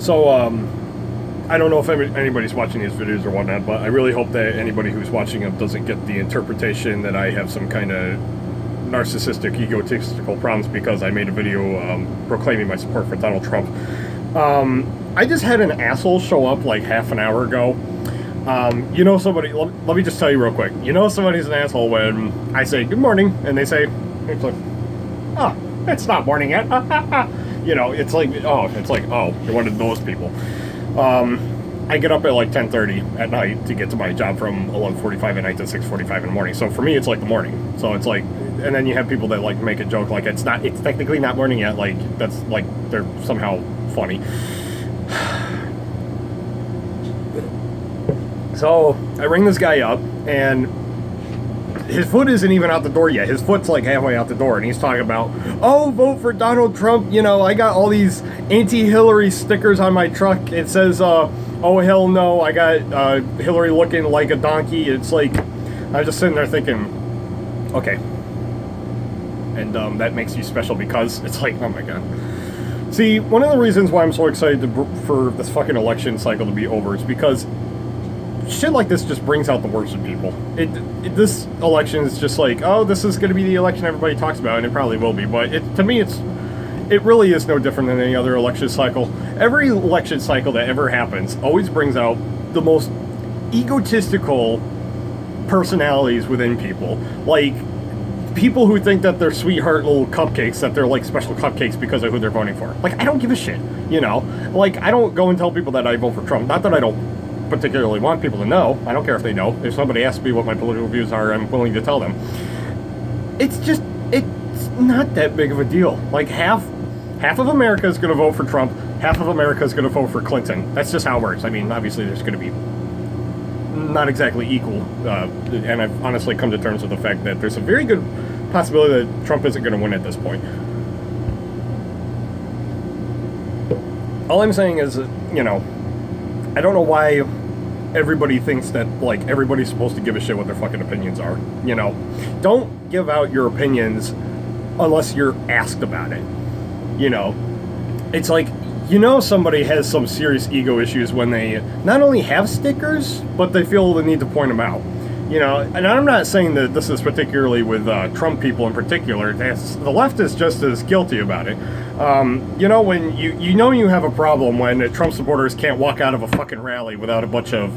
So, I don't know if anybody's watching these videos or whatnot, but I really hope that anybody who's watching them doesn't get the interpretation that I have some kind of narcissistic, egotistical problems because I made a video proclaiming my support for Donald Trump. I just had an asshole show up like half an hour ago. You know somebody, let me just tell you real quick. You know somebody's an asshole when I say, good morning, and they say, it's like, oh, it's not morning yet. You know, it's like, oh, you're one of those people. I get up at like 10:30 at night to get to my job from 11:45 at night to 6:45 in the morning. So for me, it's like the morning. So it's like, and then you have people that like make a joke like it's technically not morning yet. Like that's like they're somehow funny. So I ring this guy up, and his foot isn't even out the door yet. His foot's like halfway out the door, and he's talking about, oh, vote for Donald Trump. You know, I got all these anti-Hillary stickers on my truck. It says, oh, hell no, I got Hillary looking like a donkey. It's like, I was just sitting there thinking, okay. And that makes you special because it's like, oh my God. See, one of the reasons why I'm so excited for this fucking election cycle to be over is because shit like this just brings out the worst in people. This election is just like, oh, this is going to be the election everybody talks about, and it probably will be. But to me, it really is no different than any other election cycle. Every election cycle that ever happens always brings out the most egotistical personalities within people. Like, people who think that they're sweetheart little cupcakes, that they're like special cupcakes because of who they're voting for. Like, I don't give a shit, you know? Like, I don't go and tell people that I vote for Trump. Not that I don't particularly want people to know. I don't care if they know. If somebody asks me what my political views are, I'm willing to tell them. It's not that big of a deal. Like, half of America is going to vote for Trump, half of America is going to vote for Clinton. That's just how it works. I mean, obviously there's going to be not exactly equal, and I've honestly come to terms with the fact that there's a very good possibility that Trump isn't going to win at this point. All I'm saying is, you know, I don't know why everybody thinks that, like, everybody's supposed to give a shit what their fucking opinions are, you know? Don't give out your opinions unless you're asked about it, you know? It's like, you know somebody has some serious ego issues when they not only have stickers, but they feel the need to point them out, you know? And I'm not saying that this is particularly with Trump people in particular. The left is just as guilty about it. You know, when you know you have a problem when Trump supporters can't walk out of a fucking rally without a bunch of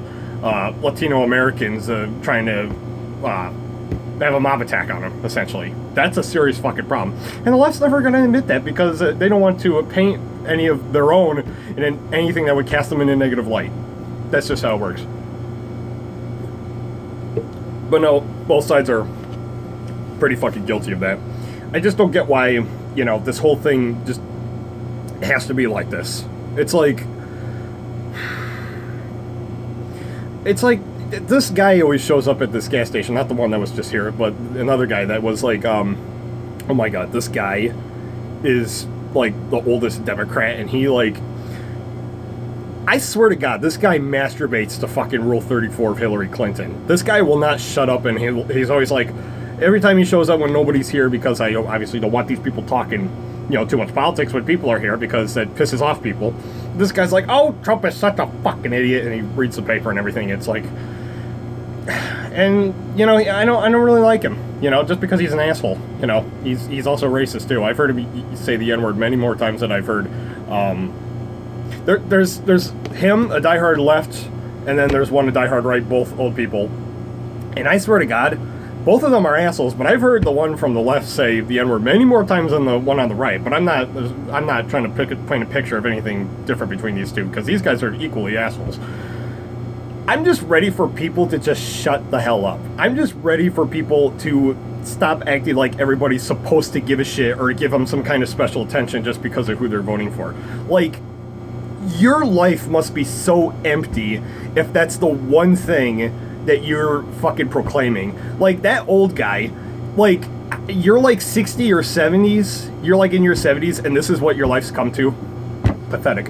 Latino Americans trying to have a mob attack on them, essentially. That's a serious fucking problem. And the left's never going to admit that because they don't want to paint any of their own in anything that would cast them in a negative light. That's just how it works. But no, both sides are pretty fucking guilty of that. I just don't get why, you know, this whole thing just has to be like this. It's like this guy always shows up at this gas station, not the one that was just here, but another guy that was like, oh my God, this guy is like the oldest Democrat, and he like, I swear to God, this guy masturbates to fucking Rule 34 of Hillary Clinton. This guy will not shut up, and he's always like, every time he shows up when nobody's here, because I obviously don't want these people talking, you know, too much politics when people are here, because that pisses off people. This guy's like, oh, Trump is such a fucking idiot, and he reads the paper and everything. It's like, and, you know, I don't really like him, you know, just because he's an asshole. You know, he's also racist, too. I've heard him say the N-word many more times than I've heard. There's him, a diehard left, and then there's one a diehard right, both old people. And I swear to God, both of them are assholes, but I've heard the one from the left say the N-word many more times than the one on the right. But I'm not trying to paint a picture of anything different between these two, because these guys are equally assholes. I'm just ready for people to just shut the hell up. I'm just ready for people to stop acting like everybody's supposed to give a shit or give them some kind of special attention just because of who they're voting for. Like, your life must be so empty if that's the one thing that you're fucking proclaiming. Like, that old guy, like, you're like 60 or 70s, you're like in your 70s, and this is what your life's come to. Pathetic.